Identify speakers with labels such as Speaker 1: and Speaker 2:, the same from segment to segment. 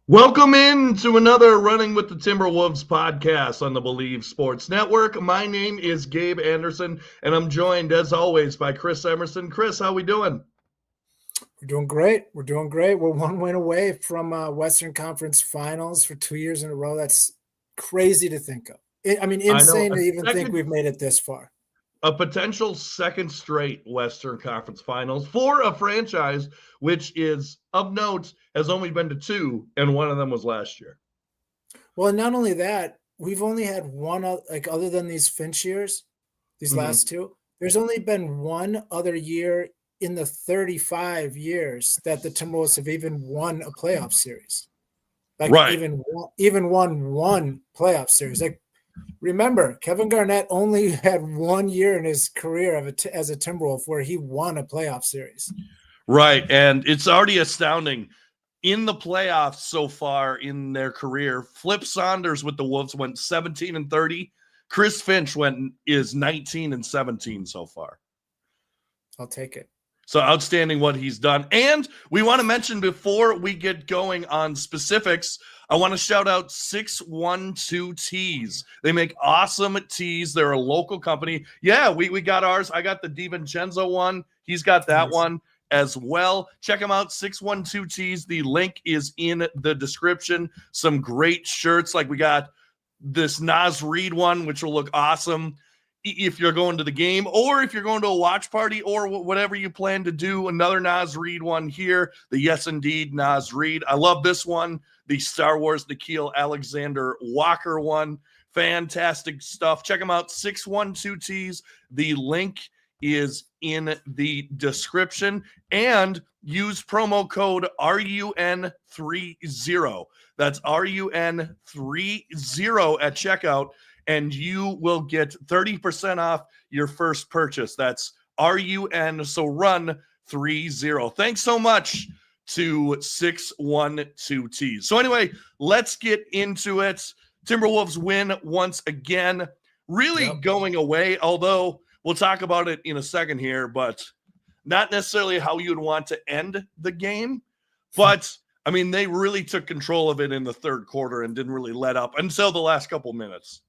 Speaker 1: Welcome in to another Running with the Timberwolves podcast on the Believe Sports Network. My name is Gabe Anderson, and I'm joined, as always, by Chris Emerson. Chris, how we doing?
Speaker 2: We're doing great. We're one win away from Western Conference Finals for 2 years in a row. That's crazy to think of.
Speaker 1: I know
Speaker 2: Insane to even think we've made it this far.
Speaker 1: A potential second straight Western Conference Finals for a franchise which is, of note, has only been to two, and one of them was last year.
Speaker 2: Well, and not only that, we've only had one, other than these Finch years, these last two, there's only been one other year in the 35 years that the Timberwolves have even won a playoff series.
Speaker 1: Right.
Speaker 2: Even won one playoff series. Remember, Kevin Garnett only had 1 year in his career as a Timberwolf where he won a playoff series.
Speaker 1: Right, and it's already astounding. In the playoffs so far in their career, Flip Saunders with the Wolves went 17-30. Chris Finch is 19-17 so far.
Speaker 2: I'll take it.
Speaker 1: So outstanding what he's done. And we want to mention before we get going on specifics, I want to shout out 612 Tees. They make awesome tees. They're a local company. Yeah, we got ours. I got the DiVincenzo one. He's got that one as well. Check them out, 612 Tees. The link is in the description. Some great shirts. Like we got this Naz Reid one, which will look awesome if you're going to the game or if you're going to a watch party or whatever you plan to do. Another Naz Reid one here, the Yes Indeed Naz Reid. I love this one, the Star Wars Nikhil Alexander Walker one. Fantastic stuff. Check them out, 612 Tees. The link is in the description, and use promo code RUN30. That's RUN30 at checkout, and you will get 30% off your first purchase. That's RUN, so run 30. Thanks so much to 612 Tees. So anyway, let's get into it. Timberwolves win once again, really going away, although we'll talk about it in a second here, but not necessarily how you'd want to end the game. But, I mean, they really took control of it in the third quarter and didn't really let up until the last couple minutes.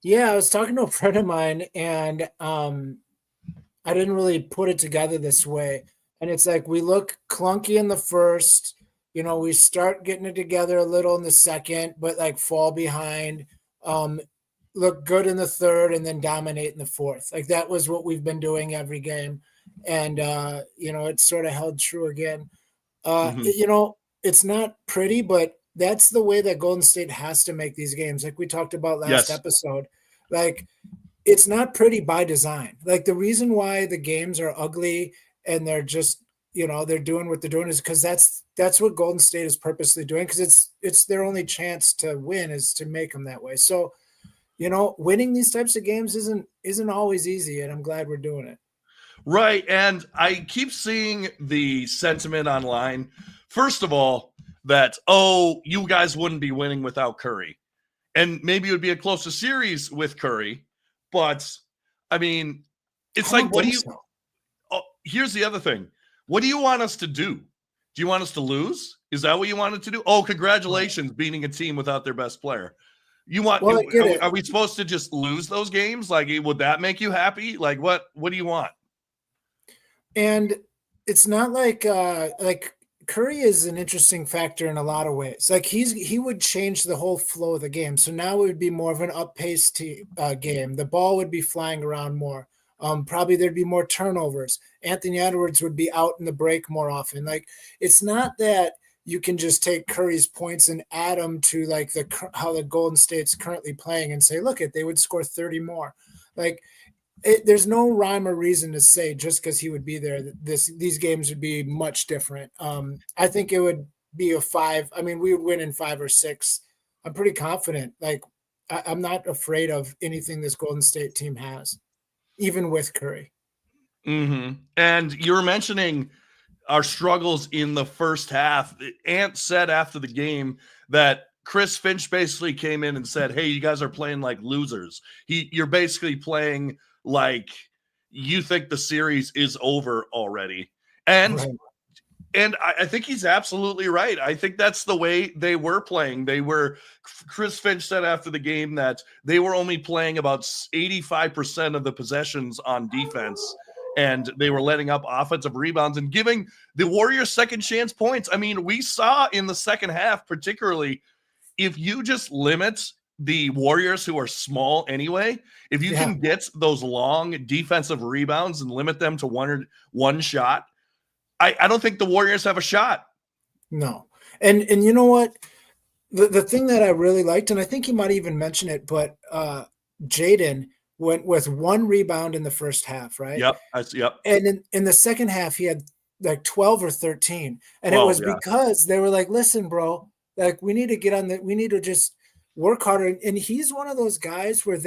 Speaker 2: Yeah, I was talking to a friend of mine, and I didn't really put it together this way. And it's like we look clunky in the first, we start getting it together a little in the second, but like fall behind. Look good in the third and then dominate in the fourth. Like that was what we've been doing every game. And, it sort of held true again. It's not pretty, but that's the way that Golden State has to make these games. Like we talked about last episode, like it's not pretty by design. Like the reason why the games are ugly and they're just, they're doing what they're doing is because that's what Golden State is purposely doing. Cause it's their only chance to win is to make them that way. So, winning these types of games isn't always easy, and I'm glad we're doing it.
Speaker 1: Right, and I keep seeing the sentiment online, first of all, that, you guys wouldn't be winning without Curry. And maybe it would be a closer series with Curry, but, I mean, it's like, here's the other thing. What do you want us to do? Do you want us to lose? Is that what you wanted to do? Oh, congratulations, beating a team without their best player. Are we supposed to just lose those games? Like, would that make you happy? Like, what do you want?
Speaker 2: And it's not like Curry is an interesting factor in a lot of ways. Like he would change the whole flow of the game. So now it would be more of an up-paced game. The ball would be flying around more. Probably there'd be more turnovers. Anthony Edwards would be out in the break more often. Like it's not that you can just take Curry's points and add them to like how the Golden State's currently playing and say, look, they would score 30 more. Like there's no rhyme or reason to say just because he would be there, these games would be much different. I think it would be a 5. I mean, we would win in 5 or 6. I'm pretty confident. Like I'm not afraid of anything this Golden State team has, even with Curry.
Speaker 1: Mm-hmm. And you're mentioning our struggles in the first half. Ant said after the game that Chris Finch basically came in and said, hey, you guys are playing like losers. You're basically playing like you think the series is over already. And And I think he's absolutely right. I think that's the way they were playing. Chris Finch said after the game that they were only playing about 85% of the possessions on defense, and they were letting up offensive rebounds and giving the Warriors second chance points. I mean, we saw in the second half, particularly, if you just limit the Warriors, who are small anyway, if you can get those long defensive rebounds and limit them to one shot, I don't think the Warriors have a shot.
Speaker 2: No. And you know what? The thing that I really liked, and I think you might even mention it, but Jaden went with 1 rebound in the first half, right?
Speaker 1: Yep.
Speaker 2: And in the second half, he had like 12 or 13. And it was because they were like, listen, bro, like we need to we need to just work harder. And he's one of those guys where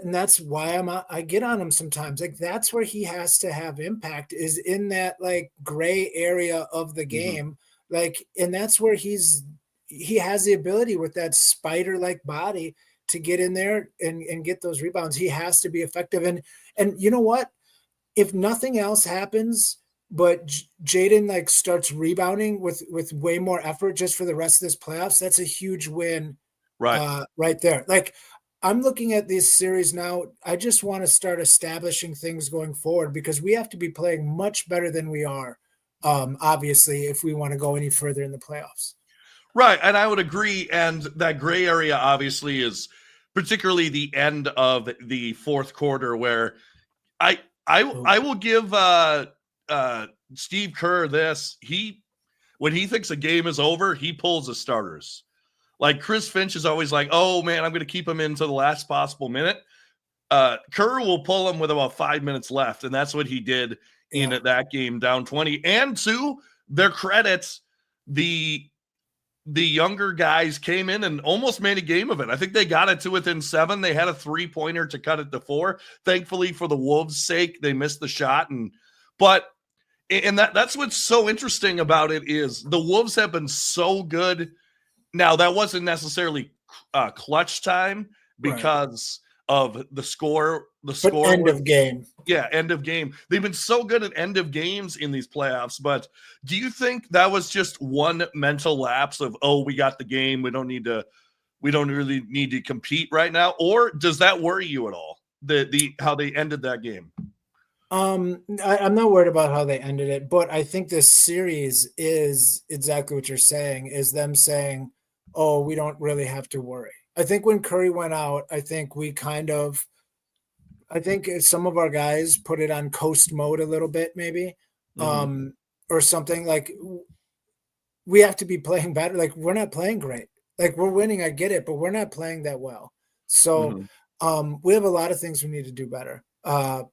Speaker 2: and that's why I get on him sometimes. Like that's where he has to have impact, is in that like gray area of the game. Like, and that's where he has the ability with that spider-like body to get in there and get those rebounds. He has to be effective. And you know what? If nothing else happens, but Jaden like starts rebounding with way more effort just for the rest of this playoffs, that's a huge win. Right there. Like, I'm looking at this series now. I just want to start establishing things going forward, because we have to be playing much better than we are, obviously, if we want to go any further in the playoffs.
Speaker 1: Right. And I would agree. And that gray area obviously is particularly the end of the fourth quarter, where I will give Steve Kerr this. When he thinks a game is over, he pulls the starters. Like Chris Finch is always like, oh, man, I'm going to keep him into the last possible minute. Kerr will pull him with about 5 minutes left, and that's what he did in that game, down 20. And to their credits, the younger guys came in and almost made a game of it. I think they got it to within 7. They had a 3-pointer to cut it to 4. Thankfully, for the Wolves' sake, they missed the shot. But that's what's so interesting about it, is the Wolves have been so good. Now, that wasn't necessarily clutch time because of the score.
Speaker 2: End of game.
Speaker 1: Yeah, end of game. They've been so good at end of games in these playoffs. But do you think that was just one mental lapse of, oh, we got the game, we don't really need to compete right now? Or does that worry you at all? How they ended that game?
Speaker 2: I'm not worried about how they ended it, but I think this series is exactly what you're saying, is them saying, oh, we don't really have to worry. I think when Curry went out, I think some of our guys put it on coast mode a little bit, maybe, or something. Like, we have to be playing better. Like, we're not playing great. Like, we're winning, I get it, but we're not playing that well. So we have a lot of things we need to do better. I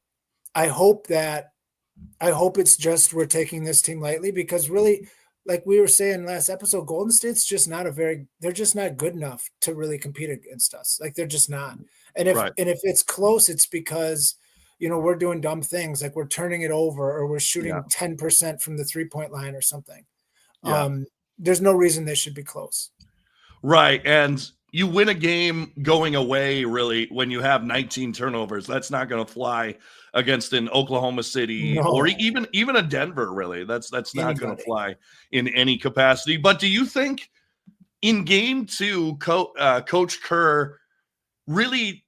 Speaker 2: hope it's just we're taking this team lightly, because really, like we were saying last episode, Golden State's just they're just not good enough to really compete against us. Like, they're just not. And if it's close, it's because, we're doing dumb things, like we're turning it over, or we're shooting 10% from the 3-point line or something. There's no reason they should be close.
Speaker 1: Right. And you win a game going away, really, when you have 19 turnovers. That's not going to fly against an Oklahoma City or even a Denver, really. That's not going to fly in any capacity. But do you think in game 2, Coach Kerr really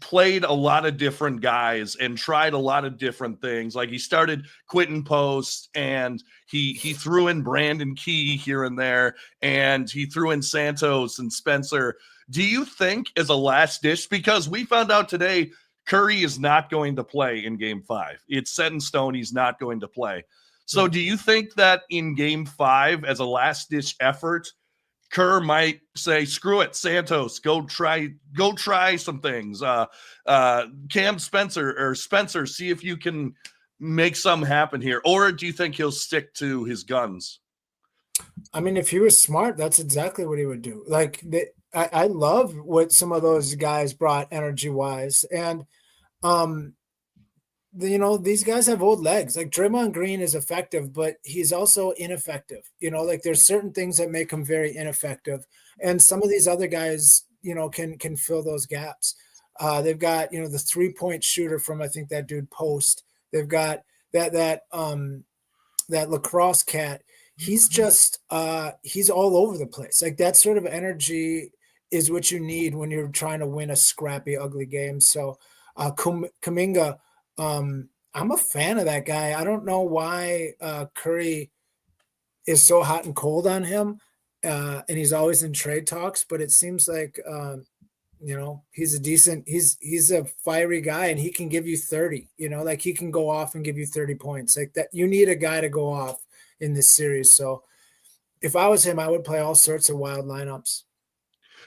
Speaker 1: played a lot of different guys and tried a lot of different things? Like, he started Quentin Post, and he threw in Brandon Key here and there, and he threw in Santos and Spencer. Do you think, as a last dish, because we found out today Curry is not going to play in game 5. It's set in stone. He's not going to play. So do you think that in game 5, as a last ditch effort, Kerr might say, screw it, Santos, go try some things. Cam Spencer, see if you can make something happen here. Or do you think he'll stick to his guns?
Speaker 2: I mean, if he was smart, that's exactly what he would do. Like, I love what some of those guys brought energy-wise. And, these guys have old legs. Like, Draymond Green is effective, but he's also ineffective. Like, there's certain things that make him very ineffective. And some of these other guys, can fill those gaps. They've got, the 3-point shooter from, I think, that dude Post. They've got that that lacrosse cat. He's just he's all over the place. Like that sort of energy is what you need when you're trying to win a scrappy, ugly game. So Kuminga, I'm a fan of that guy. I don't know why Curry is so hot and cold on him, and he's always in trade talks. But it seems like he's a fiery guy, and he can give you 30. Like he can go off and give you 30 points. Like that, you need a guy to go off in this series. So if I was him, I would play all sorts of wild lineups.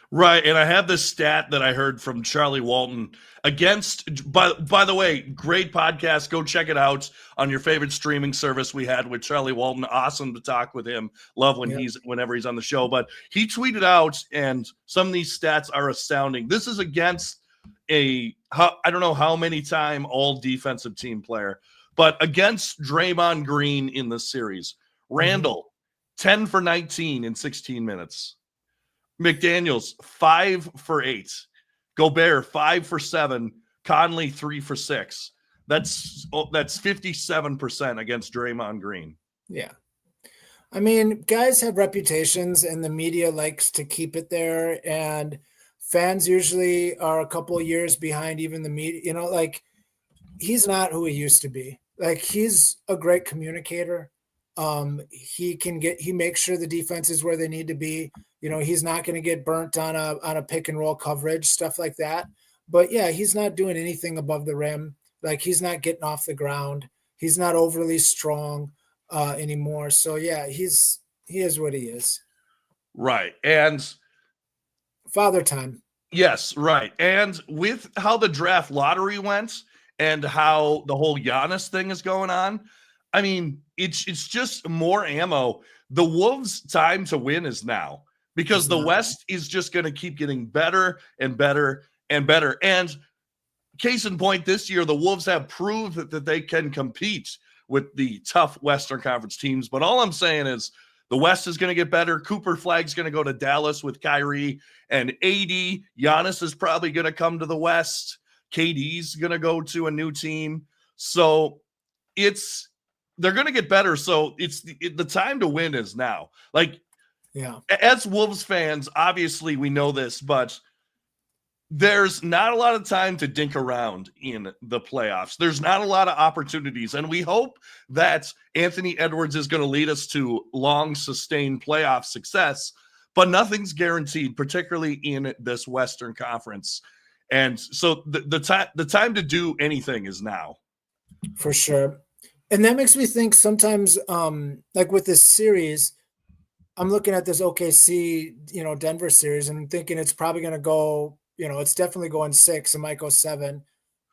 Speaker 1: Right, and I have this stat that I heard from Charlie Walton against, by the way, great podcast. Go check it out on your favorite streaming service we had with Charlie Walton. Awesome to talk with him. Love whenever he's on the show. But he tweeted out, and some of these stats are astounding. This is against I don't know how many time all defensive team player, but against Draymond Green in this series. Randle, 10 for 19 in 16 minutes. McDaniels, 5 for 8. Gobert, 5 for 7. Conley, 3 for 6. That's 57% against Draymond Green.
Speaker 2: Yeah. I mean, guys have reputations, and the media likes to keep it there. And fans usually are a couple of years behind even the media. Like he's not who he used to be. Like he's a great communicator. He makes sure the defense is where they need to be. He's not going to get burnt on a pick and roll coverage, stuff like that. But yeah, he's not doing anything above the rim. Like he's not getting off the ground. He's not overly strong anymore. So yeah, he is what he is.
Speaker 1: Right. And
Speaker 2: father time.
Speaker 1: Yes, right. And with how the draft lottery went and how the whole Giannis thing is going on, I mean, it's just more ammo. The Wolves' time to win is now, because the West is just going to keep getting better and better and better. And case in point, this year, the Wolves have proved that they can compete with the tough Western Conference teams. But all I'm saying is the West is going to get better. Cooper Flagg's going to go to Dallas with Kyrie and AD. Giannis is probably going to come to the West. KD's going to go to a new team. So they're going to get better. So the time to win is now. Like,
Speaker 2: yeah,
Speaker 1: as Wolves fans, obviously we know this, but there's not a lot of time to dink around in the playoffs. There's not a lot of opportunities. And we hope that Anthony Edwards is going to lead us to long, sustained playoff success, but nothing's guaranteed, particularly in this Western Conference. And so the time to do anything is now.
Speaker 2: For sure. And that makes me think sometimes, like with this series, I'm looking at this OKC, Denver series, and I'm thinking it's probably going to go, it's definitely going 6. It might go 7.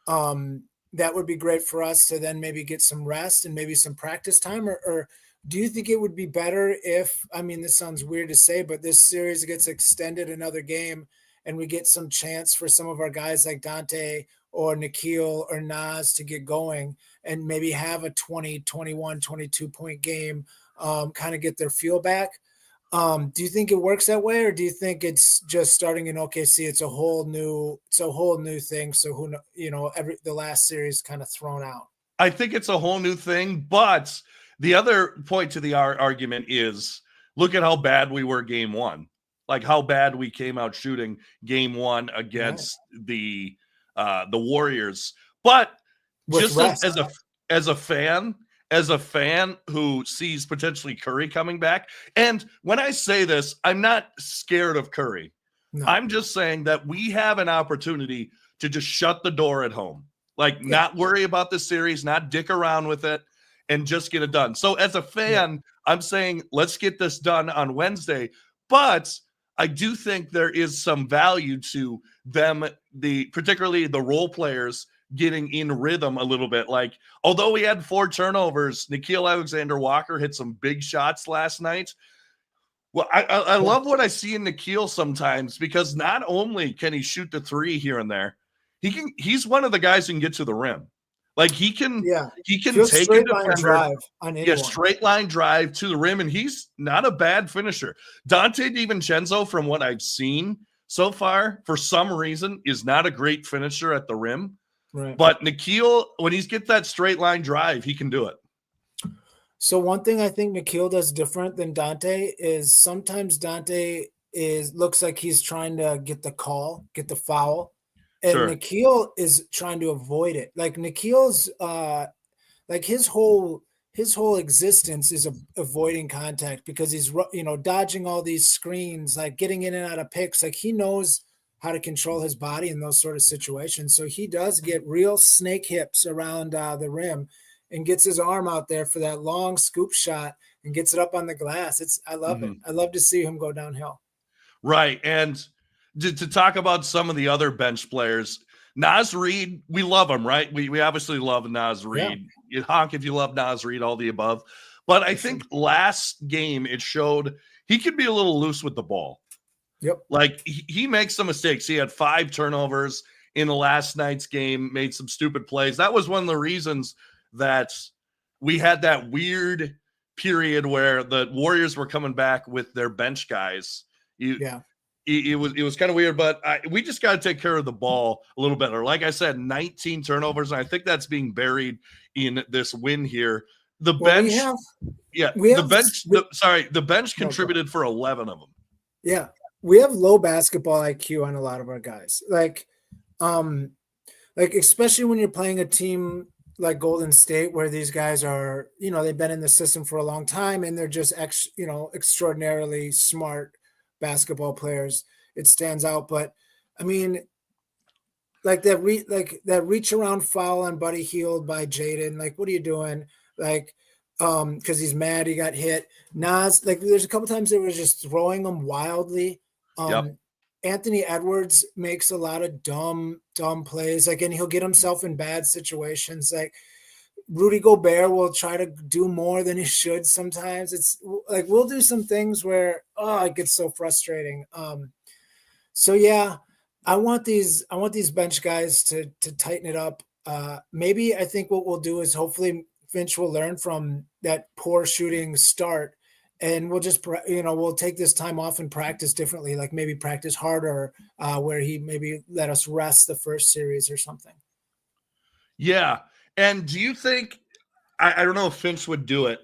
Speaker 2: That would be great for us to then maybe get some rest and maybe some practice time. Or do you think it would be better if, this sounds weird to say, but this series gets extended another game and we get some chance for some of our guys like Dante or Nikhil or Naz to get going and maybe have a 20, 21, 22 point game, kind of get their feel back? Do you think it works that way, or do you think it's just starting in OKC? It's a whole new thing. So the last series kind of thrown out.
Speaker 1: I think it's a whole new thing, but the other point to the argument is look at how bad we were game 1, like how bad we came out shooting game 1 against the Warriors. But just as a fan who sees potentially Curry coming back, and when I say this, I'm not scared of Curry. No. I'm just saying that we have an opportunity to just shut the door at home, not worry about the series, not dick around with it, and just get it done. So as a fan, I'm saying let's get this done on Wednesday. But I do think there is some value to them, particularly the role players, getting in rhythm a little bit. Like, although we had 4 turnovers, Nickeil Alexander-Walker hit some big shots last night. Well, I love what I see in Nickeil sometimes, because not only can he shoot the 3 here and there, he's one of the guys who can get to the rim. Like he can take a defender, straight line drive to the rim, and he's not a bad finisher. Dante DiVincenzo, from what I've seen so far, for some reason, is not a great finisher at the rim.
Speaker 2: Right.
Speaker 1: But Nickeil, when he's get that straight line drive, he can do it.
Speaker 2: So one thing I think Nikhil does different than Dante is sometimes Dante looks like he's trying to get the foul, and
Speaker 1: Sure.
Speaker 2: Nikhil is trying to avoid it. Like Nikhil's like his whole existence is avoiding contact because he's dodging all these screens, like getting in and out of picks. Like he knows how to control his body in those sort of situations. So he does get real snake hips around the rim and gets his arm out there for that long scoop shot and gets it up on the glass. I love it.
Speaker 1: Mhm.
Speaker 2: I love to see him go downhill.
Speaker 1: Right. And to talk about some of the other bench players, Naz Reid, we love him, right? We obviously love Naz
Speaker 2: Yeah.
Speaker 1: Reid. You honk if you love Naz Reid, all the above. But I think last game it showed he could be a little loose with the ball.
Speaker 2: Yep.
Speaker 1: Like he makes some mistakes. He had 5 turnovers in the last night's game, made some stupid plays. That was one of the reasons that we had that weird period where the Warriors were coming back with their bench guys.
Speaker 2: Yeah.
Speaker 1: It was kind of weird, but we just got to take care of the ball a little better. Like I said, 19 turnovers, and I think that's being buried in this win here. The bench, the bench contributed for 11 of them.
Speaker 2: Yeah, we have low basketball IQ on a lot of our guys. Like especially when you're playing a team like Golden State, where these guys are, they've been in the system for a long time and they're just extraordinarily smart basketball players. It stands out. But I mean, like that reach around foul on Buddy Hield by Jaden. Like, what are you doing? Like, because he's mad he got hit. Nas, like there's a couple times they were just throwing him wildly.
Speaker 1: Yep.
Speaker 2: Anthony Edwards makes a lot of dumb plays. Like, and he'll get himself in bad situations. Like Rudy Gobert will try to do more than he should sometimes. It's like we'll do some things where it gets so frustrating. So yeah, I want these bench guys to tighten it up. Maybe I think what we'll do is hopefully Finch will learn from that poor shooting start, and we'll just we'll take this time off and practice differently. Like maybe practice harder, where he maybe let us rest the first series or something.
Speaker 1: Yeah. And do you think, I don't know if Finch would do it,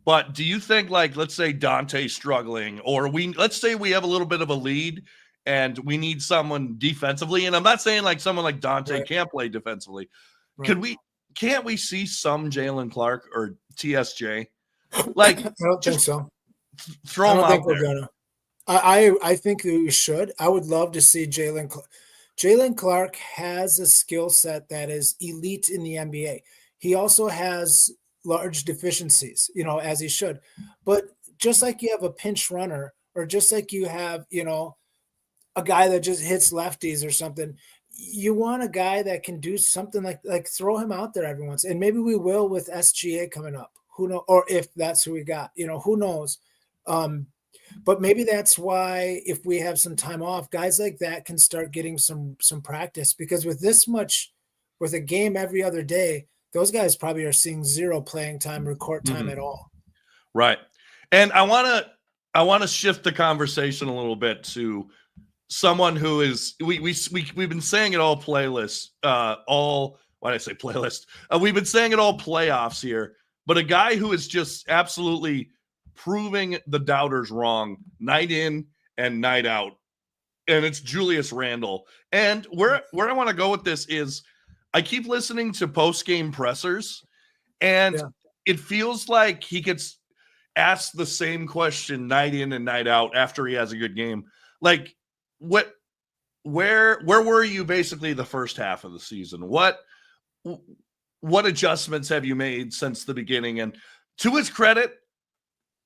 Speaker 1: but do you think, like, let's say Dante's struggling, or let's say we have a little bit of a lead and we need someone defensively, and I'm not saying like someone like Dante can't play defensively.
Speaker 2: Right.
Speaker 1: Can't we see some Jalen Clark or TSJ? Like,
Speaker 2: I don't think so.
Speaker 1: Throw them out there.
Speaker 2: I think that we should. I would love to see Jalen Clark has a skill set that is elite in the NBA. He also has large deficiencies, as he should. But just like you have a pinch runner, or just like you have, a guy that just hits lefties or something, you want a guy that can do something like throw him out there every once. And maybe we will with SGA coming up. Who knows? Or if that's who we got, who knows? But maybe that's why if we have some time off, guys like that can start getting some practice, because with a game every other day, those guys probably are seeing 0 playing time or court time at all.
Speaker 1: Right. And I want to shift the conversation a little bit to someone who is we've been saying it all playlist, why did I say playlist? We've been saying it all playoffs here, but a guy who is just absolutely proving the doubters wrong night in and night out, and it's Julius Randle. And where I want to go with this is I keep listening to post-game pressers, and it feels like he gets asked the same question night in and night out after he has a good game. Like, where were you basically the first half of the season? What adjustments have you made since the beginning? And to his credit,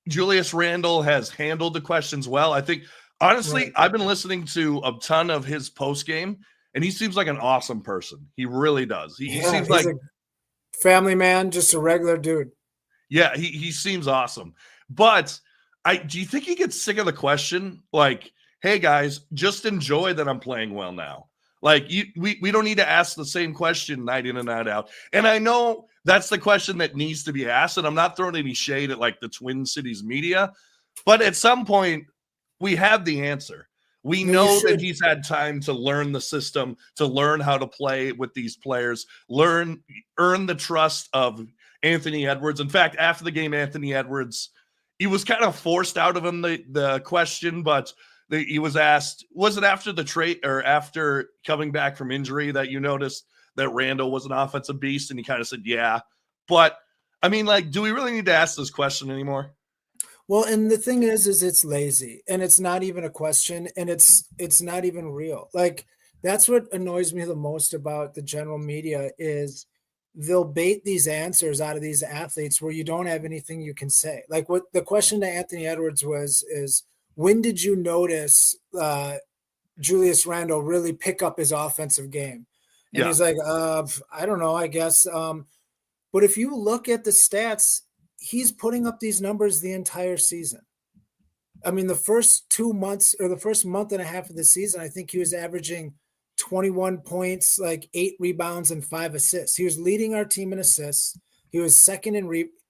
Speaker 1: Julius Randle has handled the questions well. I think, honestly, I've been listening to a ton of his post game, and he seems like an awesome person. He really does. He seems like a
Speaker 2: family man, just a regular dude.
Speaker 1: Yeah, he seems awesome. But do you think he gets sick of the question? Like, hey guys, just enjoy that I'm playing well now. Like, we don't need to ask the same question night in and night out. And I know that's the question that needs to be asked, and I'm not throwing any shade at like the Twin Cities media, but at some point we have the answer. We know that he's had time to learn the system, to learn how to play with these players, earn the trust of Anthony Edwards. In fact, after the game, Anthony Edwards, he was kind of forced out of him the question, but he was asked, was it after the trade or after coming back from injury that you noticed that Randle was an offensive beast? And he kind of said, yeah. But, I mean, like, do we really need to ask this question anymore?
Speaker 2: Well, and the thing is it's lazy, and it's not even a question, and it's not even real. Like, that's what annoys me the most about the general media is they'll bait these answers out of these athletes where you don't have anything you can say. Like, what the question to Anthony Edwards is when did you notice Julius Randle really pick up his offensive game? And he's like, I don't know, I guess. But if you look at the stats, he's putting up these numbers the entire season. I mean, the first 2 months or the first month and a half of the season, I think he was averaging 21 points, like 8 rebounds and 5 assists. He was leading our team in assists. He was second in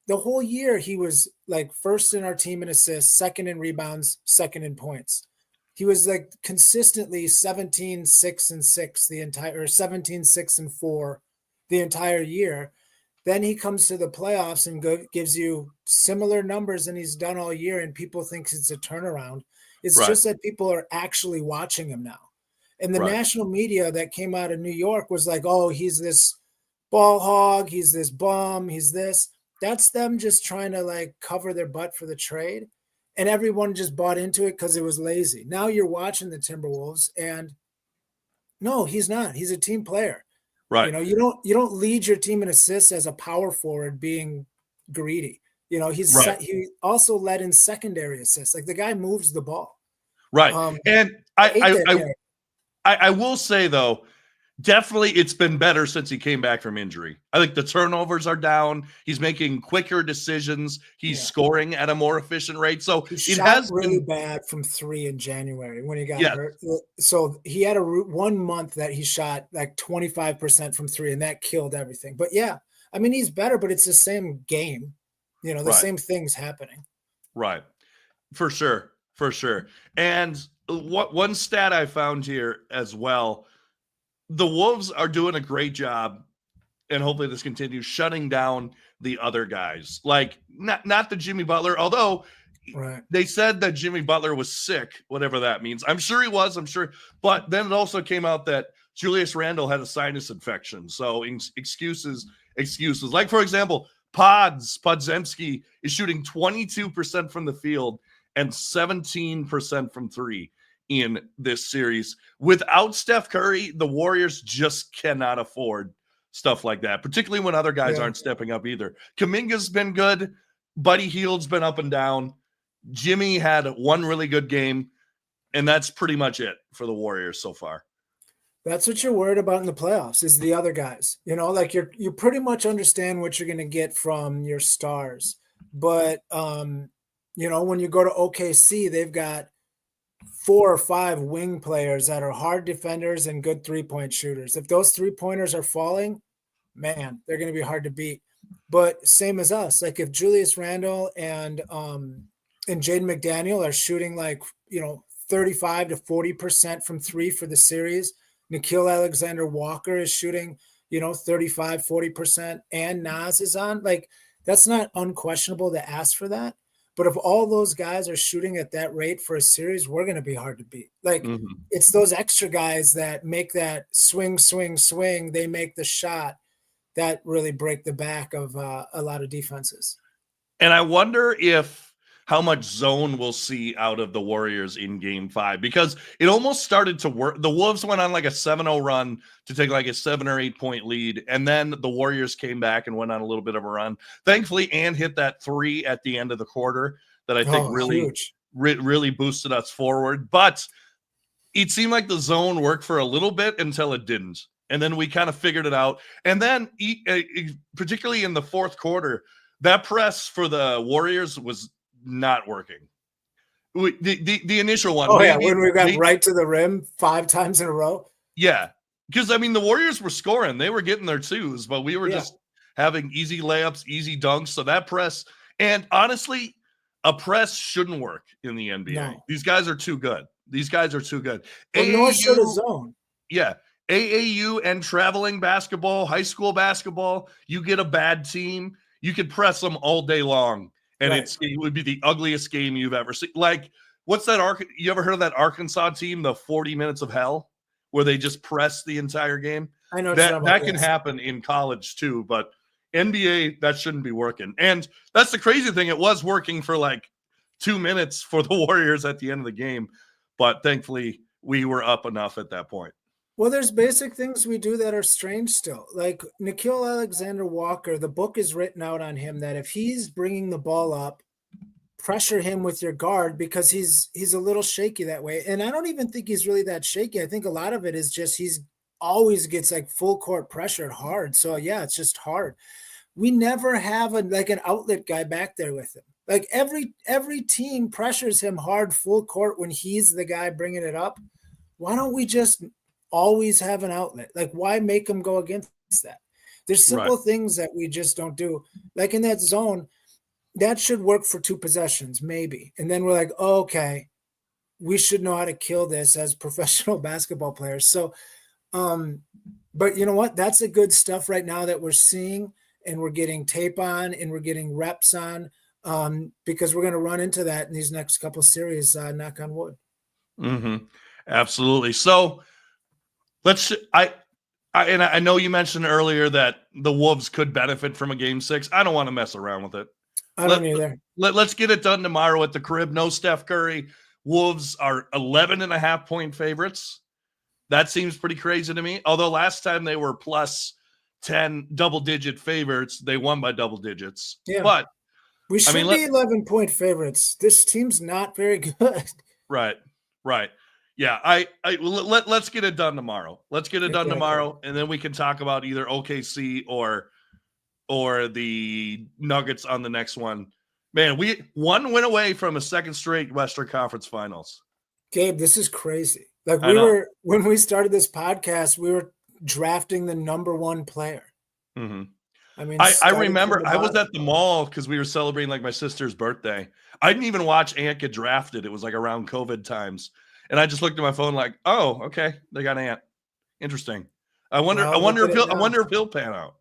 Speaker 2: the whole year. He was like first in our team in assists, second in rebounds, second in points. He was like consistently 17, 6 and 6 the entire, or 17, 6 and 4 the entire year. Then he comes to the playoffs and gives you similar numbers than he's done all year, and people think it's a turnaround. It's just that people are actually watching him now. And the national media that came out of New York was like, oh, he's this ball hog, he's this bum, he's this. That's them just trying to like cover their butt for the trade. And everyone just bought into it because it was lazy. Now you're watching the Timberwolves, and no, he's not. He's a team player.
Speaker 1: Right.
Speaker 2: You know, you don't lead your team in assists as a power forward being greedy. You know, he also led in secondary assists. Like, the guy moves the ball.
Speaker 1: Right. And I will say, though, definitely it's been better since he came back from injury. I think the turnovers are down. He's making quicker decisions. He's scoring at a more efficient rate. So
Speaker 2: he shot really bad from 3 in January when he got hurt. So he had 1 month that he shot like 25% from 3, and that killed everything. But yeah, I mean, he's better, but it's the same game. You know, the same things happening.
Speaker 1: Right. For sure. For sure. And one stat I found here as well, the Wolves are doing a great job, and hopefully this continues, shutting down the other guys. Like, not the Jimmy Butler, although they said that Jimmy Butler was sick, whatever that means. I'm sure he was, I'm sure. But then it also came out that Julius Randle had a sinus infection. So excuses. Like, for example, Podzemski is shooting 22% from the field and 17% from 3 in this series. Without Steph Curry, the Warriors just cannot afford stuff like that, particularly when other guys aren't stepping up either. Kuminga's been good. Buddy Hield's been up and down. Jimmy had one really good game, and that's pretty much it for the Warriors so far.
Speaker 2: That's what you're worried about in the playoffs, is the other guys. You know, like, you pretty much understand what you're going to get from your stars. But, you know, when you go to OKC, they've got 4 or 5 wing players that are hard defenders and good 3-point shooters. If those 3-pointers are falling, man, they're going to be hard to beat. But same as us, like, if Julius Randle and Jaden McDaniel are shooting like, you know, 35 to 40% from 3 for the series, Nickeil Alexander-Walker is shooting, you know, 35, 40%, and Nas is on, like, that's not unquestionable to ask for that. But if all those guys are shooting at that rate for a series, we're going to be hard to beat. Like, it's those extra guys that make that swing. They make the shot that really break the back of a lot of defenses.
Speaker 1: And I wonder how much zone we'll see out of the Warriors in Game 5, because it almost started to work. The Wolves went on like a 7-0 run to take like a 7 or 8 point lead, and then the Warriors came back and went on a little bit of a run. Thankfully, Ann hit that 3 at the end of the quarter that I think really boosted us forward. But it seemed like the zone worked for a little bit until it didn't. And then we kind of figured it out. And then, particularly in the fourth quarter, that press for the Warriors was not working. The initial one.
Speaker 2: When we got right to the rim 5 times in a row.
Speaker 1: Yeah. Because, I mean, the Warriors were scoring. They were getting their 2s, but we were just having easy layups, easy dunks. So that press, and honestly, a press shouldn't work in the NBA. No. These guys are too good.
Speaker 2: Nor should a zone.
Speaker 1: Yeah. AAU and traveling basketball, high school basketball, you get a bad team, you could press them all day long, and
Speaker 2: Right.
Speaker 1: it would be the ugliest game you've ever seen. Like, what's that? You ever heard of that Arkansas team, the 40 Minutes of Hell, where they just press the entire game?
Speaker 2: I know what you're
Speaker 1: That
Speaker 2: talking about,
Speaker 1: can
Speaker 2: yes.
Speaker 1: happen in college too, but NBA, that shouldn't be working. And that's the crazy thing. It was working for like 2 minutes for the Warriors at the end of the game, but thankfully we were up enough at that point.
Speaker 2: Well, there's basic things we do that are strange still. Like Nickeil Alexander-Walker, the book is written out on him that if he's bringing the ball up, pressure him with your guard because he's a little shaky that way. And I don't even think he's really that shaky. I think a lot of it is just he's always gets like full court pressured hard. So yeah, it's just hard. We never have an outlet guy back there with him. Like every team pressures him hard full court when he's the guy bringing it up. Why don't we just always have an outlet? Like, why make him go against that? There's simple things that we just don't do. Like in that zone, that should work for 2 possessions, maybe. And then we're like, oh, okay, we should know how to kill this as professional basketball players. So, but you know what? That's the good stuff right now that we're seeing, and we're getting tape on and we're getting reps on, because we're going to run into that in these next couple of series, knock on wood.
Speaker 1: Mm-hmm. Absolutely. So I know you mentioned earlier that the Wolves could benefit from a game 6. I don't want to mess around with it.
Speaker 2: I don't either.
Speaker 1: Let's get it done tomorrow at the crib. No Steph Curry. Wolves are 11.5 point favorites. That seems pretty crazy to me. Although last time they were plus 10 double-digit favorites, they won by double digits.
Speaker 2: Yeah.
Speaker 1: But
Speaker 2: we should be 11-point favorites. This team's not very good.
Speaker 1: Right. Yeah, let's get it done tomorrow. Let's get it done tomorrow, and then we can talk about either OKC or the Nuggets on the next one. Man, we one win away from a second straight Western Conference Finals.
Speaker 2: Gabe, this is crazy. Like when we started this podcast, we were drafting the number 1 player.
Speaker 1: Mm-hmm.
Speaker 2: I mean,
Speaker 1: I remember I was at the mall because we were celebrating like my sister's birthday. I didn't even watch Ant get drafted. It was like around COVID times. And I just looked at my phone like, oh, okay, they got Ant. Interesting. I wonder if he'll pan out.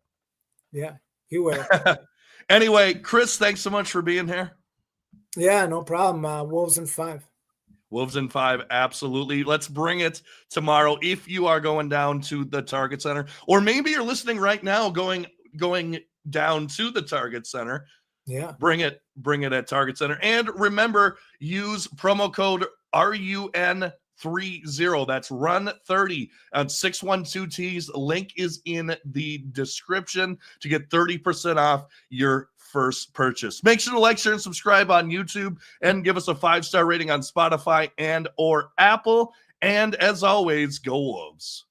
Speaker 2: Yeah, he will.
Speaker 1: Anyway, Chris, thanks so much for being here.
Speaker 2: Yeah, no problem. Wolves in 5.
Speaker 1: Wolves in 5, absolutely. Let's bring it tomorrow. If you are going down to the Target Center, or maybe you're listening right now going down to the Target Center.
Speaker 2: Yeah.
Speaker 1: Bring it at Target Center. And remember, use promo code RUN30. That's RUN30 on 612T's. Link is in the description to get 30% off your first purchase. Make sure to like, share, and subscribe on YouTube, and give us a 5-star rating on Spotify and or Apple. And as always, go Wolves.